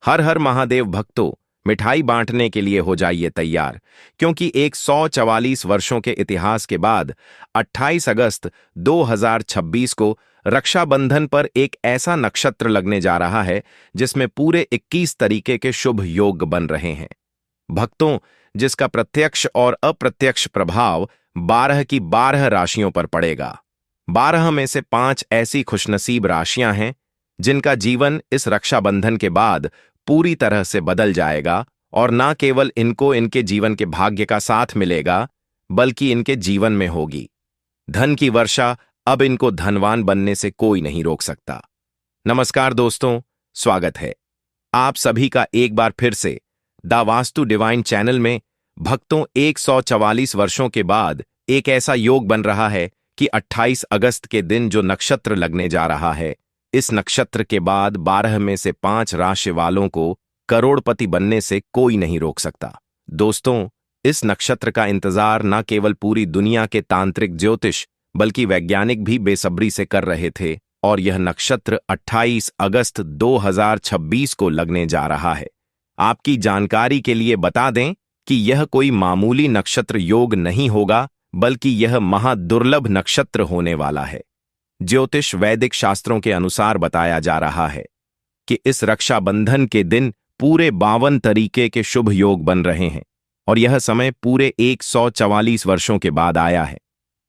हर हर महादेव भक्तों, मिठाई बांटने के लिए हो जाइए तैयार, क्योंकि 144 वर्षों के इतिहास के बाद 28 अगस्त 2026 को रक्षाबंधन पर एक ऐसा नक्षत्र लगने जा रहा है जिसमें पूरे 21 तरीके के शुभ योग बन रहे हैं। भक्तों, जिसका प्रत्यक्ष और अप्रत्यक्ष प्रभाव 12 की 12 राशियों पर पड़ेगा। 12 में से 5 ऐसी खुशनसीब राशियां हैं जिनका जीवन इस रक्षाबंधन के बाद पूरी तरह से बदल जाएगा, और ना केवल इनको इनके जीवन के भाग्य का साथ मिलेगा, बल्कि इनके जीवन में होगी धन की वर्षा। अब इनको धनवान बनने से कोई नहीं रोक सकता। नमस्कार दोस्तों, स्वागत है आप सभी का एक बार फिर से द वास्तु डिवाइन चैनल में। भक्तों, 144 वर्षों के बाद एक ऐसा योग बन रहा है कि 28 अगस्त के दिन जो नक्षत्र लगने जा रहा है, इस नक्षत्र के बाद 12 में से 5 राशि वालों को करोड़पति बनने से कोई नहीं रोक सकता। दोस्तों, इस नक्षत्र का इंतजार न केवल पूरी दुनिया के तांत्रिक ज्योतिष बल्कि वैज्ञानिक भी बेसब्री से कर रहे थे, और यह नक्षत्र 28 अगस्त 2026 को लगने जा रहा है। आपकी जानकारी के लिए बता दें कि यह कोई मामूली नक्षत्र योग नहीं होगा, बल्कि यह महादुर्लभ नक्षत्र होने वाला है। ज्योतिष वैदिक शास्त्रों के अनुसार बताया जा रहा है कि इस रक्षाबंधन के दिन पूरे 52 तरीके के शुभ योग बन रहे हैं, और यह समय पूरे 144 वर्षों के बाद आया है।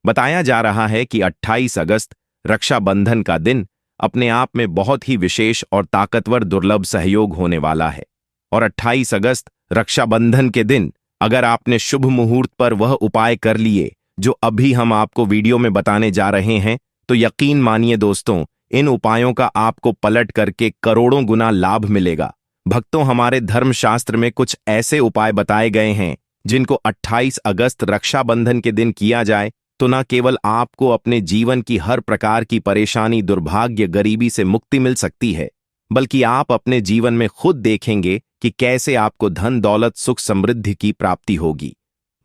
बताया जा रहा है कि 28 अगस्त रक्षाबंधन का दिन अपने आप में बहुत ही विशेष और ताकतवर दुर्लभ सहयोग होने वाला है। और 28 अगस्त रक्षाबंधन के दिन अगर आपने शुभ मुहूर्त पर वह उपाय कर लिए जो अभी हम आपको वीडियो में बताने जा रहे हैं, तो यकीन मानिए दोस्तों, इन उपायों का आपको पलट करके करोड़ों गुना लाभ मिलेगा। भक्तों, हमारे धर्मशास्त्र में कुछ ऐसे उपाय बताए गए हैं जिनको 28 अगस्त रक्षाबंधन के दिन किया जाए तो न केवल आपको अपने जीवन की हर प्रकार की परेशानी, दुर्भाग्य, गरीबी से मुक्ति मिल सकती है, बल्कि आप अपने जीवन में खुद देखेंगे कि कैसे आपको धन, दौलत, सुख, समृद्धि की प्राप्ति होगी।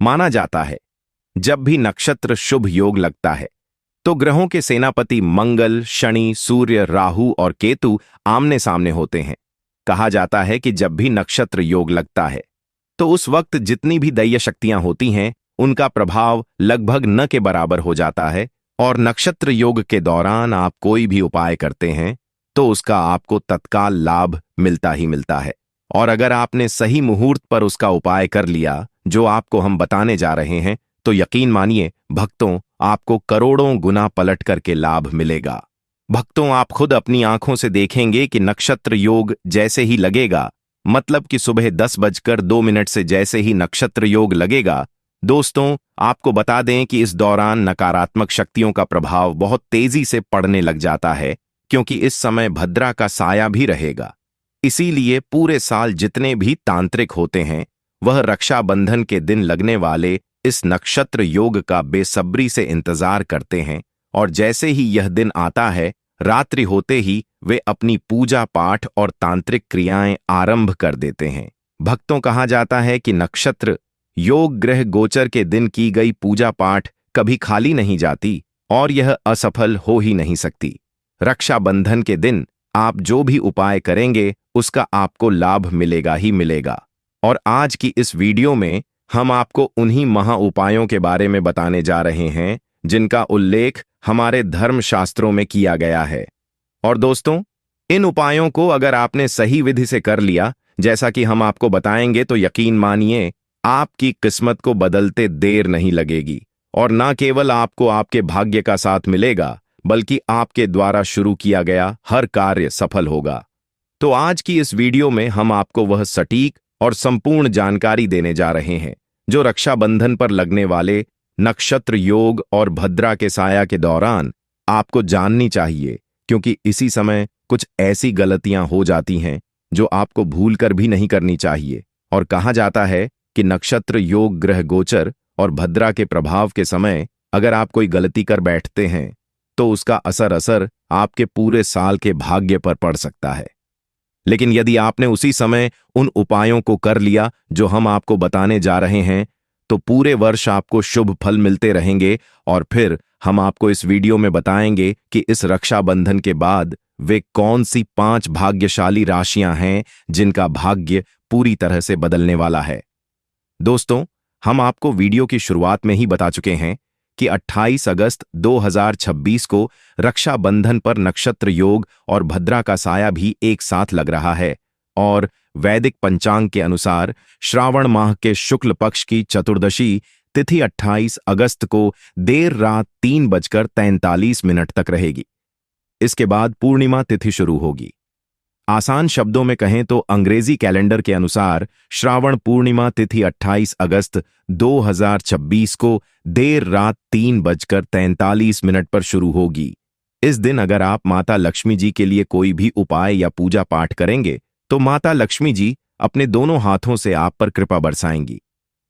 माना जाता है जब भी नक्षत्र शुभ योग लगता है तो ग्रहों के सेनापति मंगल, शनि, सूर्य, राहु और केतु आमने सामने होते हैं। कहा जाता है कि जब भी नक्षत्र योग लगता है तो उस वक्त जितनी भी दैवीय शक्तियां होती हैं उनका प्रभाव लगभग न के बराबर हो जाता है, और नक्षत्र योग के दौरान आप कोई भी उपाय करते हैं तो उसका आपको तत्काल लाभ मिलता ही मिलता है। और अगर आपने सही मुहूर्त पर उसका उपाय कर लिया जो आपको हम बताने जा रहे हैं, तो यकीन मानिए भक्तों, आपको करोड़ों गुना पलट करके लाभ मिलेगा। भक्तों, आप खुद अपनी आंखों से देखेंगे कि नक्षत्र योग जैसे ही लगेगा, मतलब कि सुबह 10:02 से जैसे ही नक्षत्र योग लगेगा, दोस्तों आपको बता दें कि इस दौरान नकारात्मक शक्तियों का प्रभाव बहुत तेजी से पड़ने लग जाता है, क्योंकि इस समय भद्रा का साया भी रहेगा। इसीलिए पूरे साल जितने भी तांत्रिक होते हैं वह रक्षाबंधन के दिन लगने वाले इस नक्षत्र योग का बेसब्री से इंतजार करते हैं, और जैसे ही यह दिन आता है, रात्रि होते ही वे अपनी पूजा पाठ और तांत्रिक क्रियाएं आरंभ कर देते हैं। भक्तों, कहा जाता है कि नक्षत्र योग ग्रह गोचर के दिन की गई पूजा पाठ कभी खाली नहीं जाती, और यह असफल हो ही नहीं सकती। रक्षाबंधन के दिन आप जो भी उपाय करेंगे उसका आपको लाभ मिलेगा ही मिलेगा। और आज की इस वीडियो में हम आपको उन्हीं महा उपायों के बारे में बताने जा रहे हैं जिनका उल्लेख हमारे धर्मशास्त्रों में किया गया है। और दोस्तों, इन उपायों को अगर आपने सही विधि से कर लिया, जैसा कि हम आपको बताएंगे, तो यकीन मानिए आपकी किस्मत को बदलते देर नहीं लगेगी, और न केवल आपको आपके भाग्य का साथ मिलेगा, बल्कि आपके द्वारा शुरू किया गया हर कार्य सफल होगा। तो आज की इस वीडियो में हम आपको वह सटीक और संपूर्ण जानकारी देने जा रहे हैं जो रक्षाबंधन पर लगने वाले नक्षत्र योग और भद्रा के साया के दौरान आपको जाननी चाहिए, क्योंकि इसी समय कुछ ऐसी गलतियां हो जाती हैं जो आपको भूलकर भी नहीं करनी चाहिए। और कहा जाता है कि नक्षत्र योग ग्रह गोचर और भद्रा के प्रभाव के समय अगर आप कोई गलती कर बैठते हैं तो उसका असर आपके पूरे साल के भाग्य पर पड़ सकता है। लेकिन यदि आपने उसी समय उन उपायों को कर लिया जो हम आपको बताने जा रहे हैं, तो पूरे वर्ष आपको शुभ फल मिलते रहेंगे। और फिर हम आपको इस वीडियो में बताएंगे कि इस रक्षाबंधन के बाद वे कौन सी 5 भाग्यशाली राशियां हैं जिनका भाग्य पूरी तरह से बदलने वाला है। दोस्तों, हम आपको वीडियो की शुरुआत में ही बता चुके हैं कि 28 अगस्त 2026 को रक्षाबंधन पर नक्षत्र योग और भद्रा का साया भी एक साथ लग रहा है। और वैदिक पंचांग के अनुसार श्रावण माह के शुक्ल पक्ष की चतुर्दशी तिथि 28 अगस्त को देर रात 3:43 तक रहेगी। इसके बाद पूर्णिमा तिथि शुरू होगी। आसान शब्दों में कहें तो अंग्रेजी कैलेंडर के अनुसार श्रावण पूर्णिमा तिथि 28 अगस्त 2026 को देर रात 3:43 पर शुरू होगी। इस दिन अगर आप माता लक्ष्मी जी के लिए कोई भी उपाय या पूजा पाठ करेंगे तो माता लक्ष्मी जी अपने दोनों हाथों से आप पर कृपा बरसाएंगी।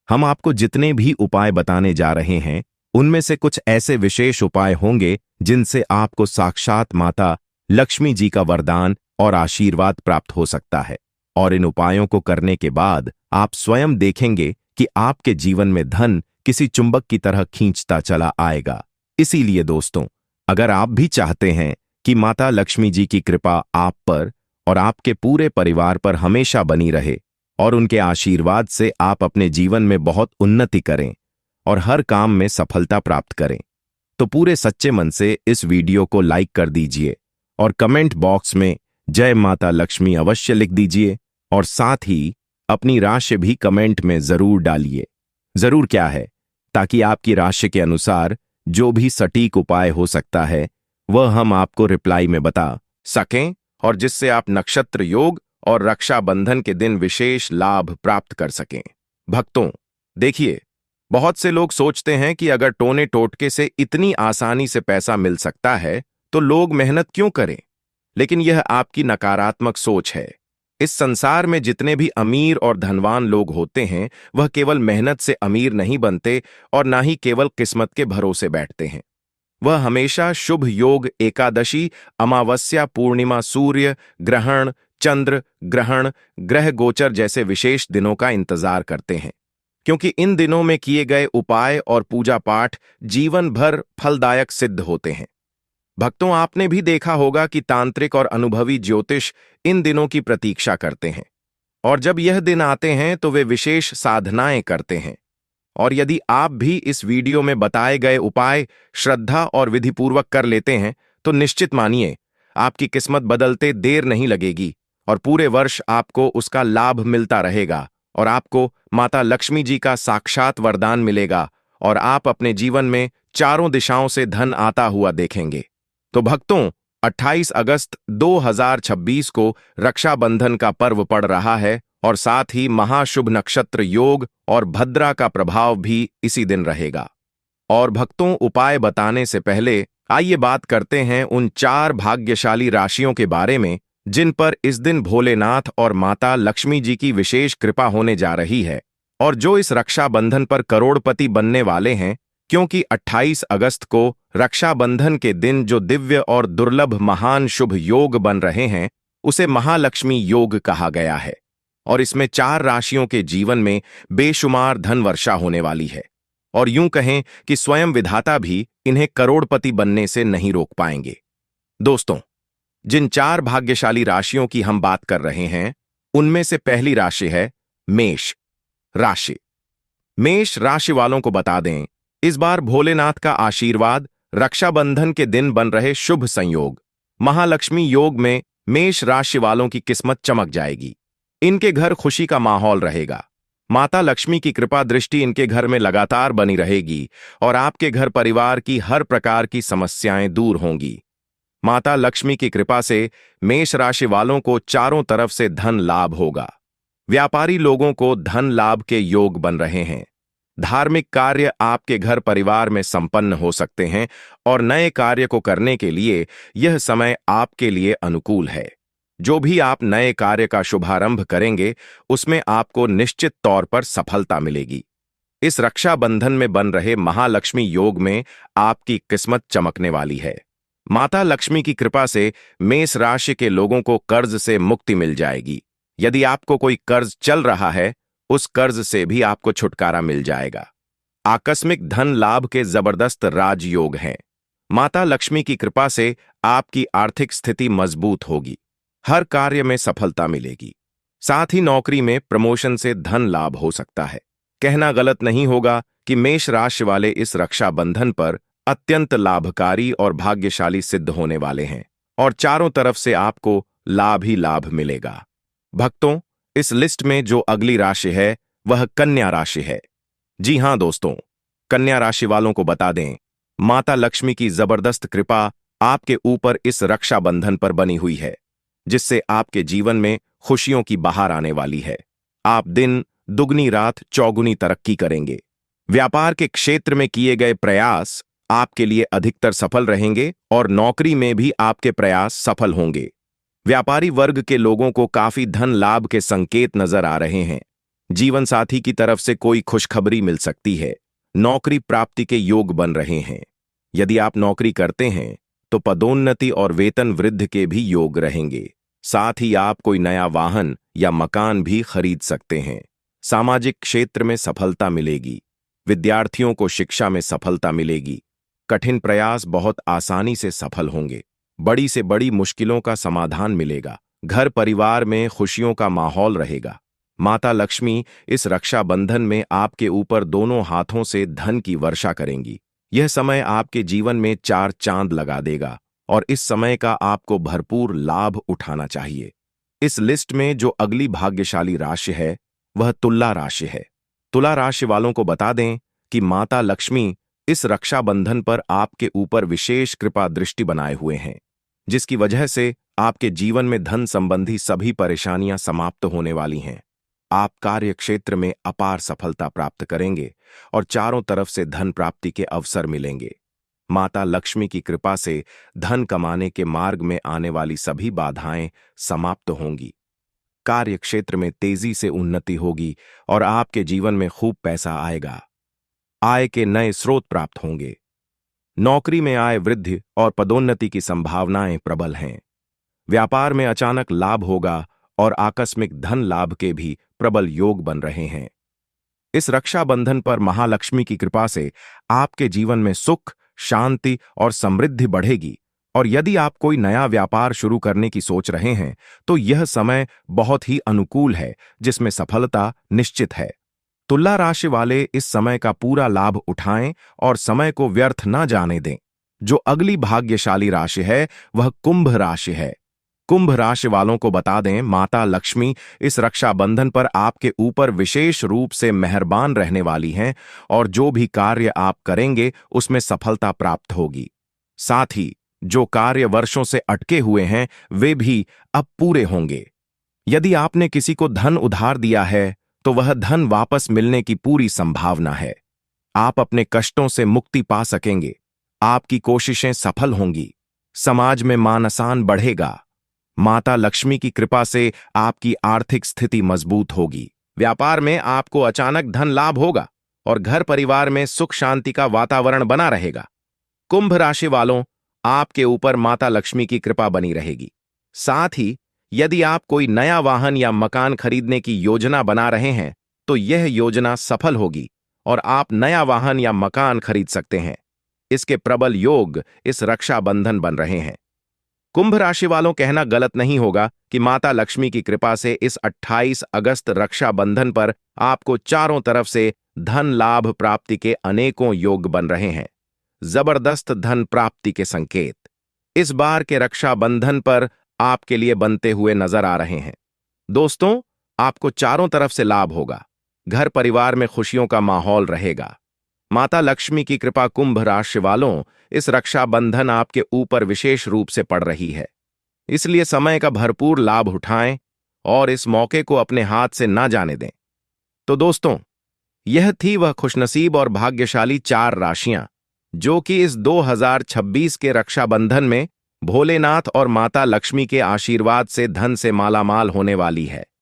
हम आपको जितने भी उपाय बताने जा रहे हैं उनमें से कुछ ऐसे विशेष उपाय होंगे जिनसे आपको साक्षात माता लक्ष्मी जी का वरदान और आशीर्वाद प्राप्त हो सकता है। और इन उपायों को करने के बाद आप स्वयं देखेंगे कि आपके जीवन में धन किसी चुंबक की तरह खींचता चला आएगा। इसीलिए दोस्तों, अगर आप भी चाहते हैं कि माता लक्ष्मी जी की कृपा आप पर और आपके पूरे परिवार पर हमेशा बनी रहे और उनके आशीर्वाद से आप अपने जीवन में बहुत उन्नति करें और हर काम में सफलता प्राप्त करें, तो पूरे सच्चे मन से इस वीडियो को लाइक कर दीजिए और कमेंट बॉक्स में जय माता लक्ष्मी अवश्य लिख दीजिए। और साथ ही अपनी राशि भी कमेंट में जरूर डालिए। जरूर क्या है, ताकि आपकी राशि के अनुसार जो भी सटीक उपाय हो सकता है वह हम आपको रिप्लाई में बता सकें और जिससे आप नक्षत्र योग और रक्षाबंधन के दिन विशेष लाभ प्राप्त कर सकें। भक्तों, देखिए, बहुत से लोग सोचते हैं कि अगर टोने टोटके से इतनी आसानी से पैसा मिल सकता है तो लोग मेहनत क्यों करें। लेकिन यह आपकी नकारात्मक सोच है। इस संसार में जितने भी अमीर और धनवान लोग होते हैं वह केवल मेहनत से अमीर नहीं बनते और ना ही केवल किस्मत के भरोसे बैठते हैं। वह हमेशा शुभ योग, एकादशी, अमावस्या, पूर्णिमा, सूर्य ग्रहण, चंद्र ग्रहण, ग्रह गोचर जैसे विशेष दिनों का इंतजार करते हैं, क्योंकि इन दिनों में किए गए उपाय और पूजा पाठ जीवन भर फलदायक सिद्ध होते हैं। भक्तों, आपने भी देखा होगा कि तांत्रिक और अनुभवी ज्योतिष इन दिनों की प्रतीक्षा करते हैं और जब यह दिन आते हैं तो वे विशेष साधनाएं करते हैं। और यदि आप भी इस वीडियो में बताए गए उपाय श्रद्धा और विधिपूर्वक कर लेते हैं तो निश्चित मानिए आपकी किस्मत बदलते देर नहीं लगेगी और पूरे वर्ष आपको उसका लाभ मिलता रहेगा और आपको माता लक्ष्मी जी का साक्षात वरदान मिलेगा और आप अपने जीवन में चारों दिशाओं से धन आता हुआ देखेंगे। तो भक्तों, 28 अगस्त 2026 को रक्षाबंधन का पर्व पड़ रहा है और साथ ही महाशुभ नक्षत्र योग और भद्रा का प्रभाव भी इसी दिन रहेगा। और भक्तों, उपाय बताने से पहले आइए बात करते हैं उन 4 भाग्यशाली राशियों के बारे में जिन पर इस दिन भोलेनाथ और माता लक्ष्मी जी की विशेष कृपा होने जा रही है और जो इस रक्षाबंधन पर करोड़पति बनने वाले हैं, क्योंकि 28 अगस्त को रक्षाबंधन के दिन जो दिव्य और दुर्लभ महान शुभ योग बन रहे हैं उसे महालक्ष्मी योग कहा गया है और इसमें 4 राशियों के जीवन में बेशुमार धन वर्षा होने वाली है और यूं कहें कि स्वयं विधाता भी इन्हें करोड़पति बनने से नहीं रोक पाएंगे। दोस्तों, जिन 4 भाग्यशाली राशियों की हम बात कर रहे हैं उनमें से पहली राशि है मेष राशि। मेष राशि वालों को बता दें, इस बार भोलेनाथ का आशीर्वाद, रक्षाबंधन के दिन बन रहे शुभ संयोग, महालक्ष्मी योग में मेष राशि वालों की किस्मत चमक जाएगी। इनके घर खुशी का माहौल रहेगा। माता लक्ष्मी की कृपा दृष्टि इनके घर में लगातार बनी रहेगी और आपके घर परिवार की हर प्रकार की समस्याएं दूर होंगी। माता लक्ष्मी की कृपा से मेष राशि वालों को चारों तरफ से धन लाभ होगा। व्यापारी लोगों को धन लाभ के योग बन रहे हैं। धार्मिक कार्य आपके घर परिवार में संपन्न हो सकते हैं और नए कार्य को करने के लिए यह समय आपके लिए अनुकूल है। जो भी आप नए कार्य का शुभारंभ करेंगे उसमें आपको निश्चित तौर पर सफलता मिलेगी। इस रक्षाबंधन में बन रहे महालक्ष्मी योग में आपकी किस्मत चमकने वाली है। माता लक्ष्मी की कृपा से मेष राशि के लोगों को कर्ज से मुक्ति मिल जाएगी। यदि आपको कोई कर्ज चल रहा है उस कर्ज से भी आपको छुटकारा मिल जाएगा। आकस्मिक धन लाभ के जबरदस्त राजयोग हैं। माता लक्ष्मी की कृपा से आपकी आर्थिक स्थिति मजबूत होगी। हर कार्य में सफलता मिलेगी। साथ ही नौकरी में प्रमोशन से धन लाभ हो सकता है। कहना गलत नहीं होगा कि मेष राशि वाले इस रक्षाबंधन पर अत्यंत लाभकारी और भाग्यशाली सिद्ध होने वाले हैं और चारों तरफ से आपको लाभ ही लाभ मिलेगा। भक्तों, इस लिस्ट में जो अगली राशि है वह कन्या राशि है। जी हां दोस्तों, कन्या राशि वालों को बता दें, माता लक्ष्मी की जबरदस्त कृपा आपके ऊपर इस रक्षाबंधन पर बनी हुई है, जिससे आपके जीवन में खुशियों की बहार आने वाली है। आप दिन दुगनी रात चौगुनी तरक्की करेंगे। व्यापार के क्षेत्र में किए गए प्रयास आपके लिए अधिकतर सफल रहेंगे और नौकरी में भी आपके प्रयास सफल होंगे। व्यापारी वर्ग के लोगों को काफी धन लाभ के संकेत नजर आ रहे हैं। जीवन साथी की तरफ से कोई खुशखबरी मिल सकती है। नौकरी प्राप्ति के योग बन रहे हैं। यदि आप नौकरी करते हैं तो पदोन्नति और वेतन वृद्धि के भी योग रहेंगे। साथ ही आप कोई नया वाहन या मकान भी खरीद सकते हैं। सामाजिक क्षेत्र में सफलता मिलेगी। विद्यार्थियों को शिक्षा में सफलता मिलेगी। कठिन प्रयास बहुत आसानी से सफल होंगे। बड़ी से बड़ी मुश्किलों का समाधान मिलेगा। घर परिवार में खुशियों का माहौल रहेगा। माता लक्ष्मी इस रक्षाबंधन में आपके ऊपर दोनों हाथों से धन की वर्षा करेंगी। यह समय आपके जीवन में चार चांद लगा देगा और इस समय का आपको भरपूर लाभ उठाना चाहिए। इस लिस्ट में जो अगली भाग्यशाली राशि है वह तुला राशि है। तुला राशि वालों को बता दें कि माता लक्ष्मी इस रक्षाबंधन पर आपके ऊपर विशेष कृपा दृष्टि बनाए हुए हैं, जिसकी वजह से आपके जीवन में धन संबंधी सभी परेशानियां समाप्त होने वाली हैं। आप कार्य क्षेत्र में अपार सफलता प्राप्त करेंगे और चारों तरफ से धन प्राप्ति के अवसर मिलेंगे। माता लक्ष्मी की कृपा से धन कमाने के मार्ग में आने वाली सभी बाधाएं समाप्त होंगी। कार्य क्षेत्र में तेजी से उन्नति होगी और आपके जीवन में खूब पैसा आएगा। आय के नए स्रोत प्राप्त होंगे। नौकरी में आय वृद्धि और पदोन्नति की संभावनाएं प्रबल हैं। व्यापार में अचानक लाभ होगा और आकस्मिक धन लाभ के भी प्रबल योग बन रहे हैं। इस रक्षाबंधन पर महालक्ष्मी की कृपा से आपके जीवन में सुख, शांति और समृद्धि बढ़ेगी और यदि आप कोई नया व्यापार शुरू करने की सोच रहे हैं तो यह समय बहुत ही अनुकूल है, जिसमें सफलता निश्चित है। तुला राशि वाले इस समय का पूरा लाभ उठाएं और समय को व्यर्थ न जाने दें। जो अगली भाग्यशाली राशि है वह कुंभ राशि है। कुंभ राशि वालों को बता दें, माता लक्ष्मी इस रक्षाबंधन पर आपके ऊपर विशेष रूप से मेहरबान रहने वाली हैं और जो भी कार्य आप करेंगे उसमें सफलता प्राप्त होगी। साथ ही जो कार्य वर्षों से अटके हुए हैं वे भी अब पूरे होंगे। यदि आपने किसी को धन उधार दिया है तो वह धन वापस मिलने की पूरी संभावना है। आप अपने कष्टों से मुक्ति पा सकेंगे। आपकी कोशिशें सफल होंगी। समाज में मान-सम्मान बढ़ेगा। माता लक्ष्मी की कृपा से आपकी आर्थिक स्थिति मजबूत होगी। व्यापार में आपको अचानक धन लाभ होगा और घर परिवार में सुख शांति का वातावरण बना रहेगा। कुंभ राशि वालों, आपके ऊपर माता लक्ष्मी की कृपा बनी रहेगी। साथ ही यदि आप कोई नया वाहन या मकान खरीदने की योजना बना रहे हैं तो यह योजना सफल होगी और आप नया वाहन या मकान खरीद सकते हैं। इसके प्रबल योग इस रक्षाबंधन बन रहे हैं। कुंभ राशि वालों, कहना गलत नहीं होगा कि माता लक्ष्मी की कृपा से इस 28 अगस्त रक्षाबंधन पर आपको चारों तरफ से धन लाभ प्राप्ति के अनेकों योग बन रहे हैं। जबरदस्त धन प्राप्ति के संकेत इस बार के रक्षाबंधन पर आपके लिए बनते हुए नजर आ रहे हैं। दोस्तों, आपको चारों तरफ से लाभ होगा। घर परिवार में खुशियों का माहौल रहेगा। माता लक्ष्मी की कृपा कुंभ राशि वालों, इस रक्षाबंधन आपके ऊपर विशेष रूप से पड़ रही है। इसलिए समय का भरपूर लाभ उठाएं और इस मौके को अपने हाथ से ना जाने दें। तो दोस्तों, यह थी वह खुशनसीब और भाग्यशाली 4 राशियां जो कि इस 2026 के रक्षाबंधन में भोलेनाथ और माता लक्ष्मी के आशीर्वाद से धन से मालामाल होने वाली है।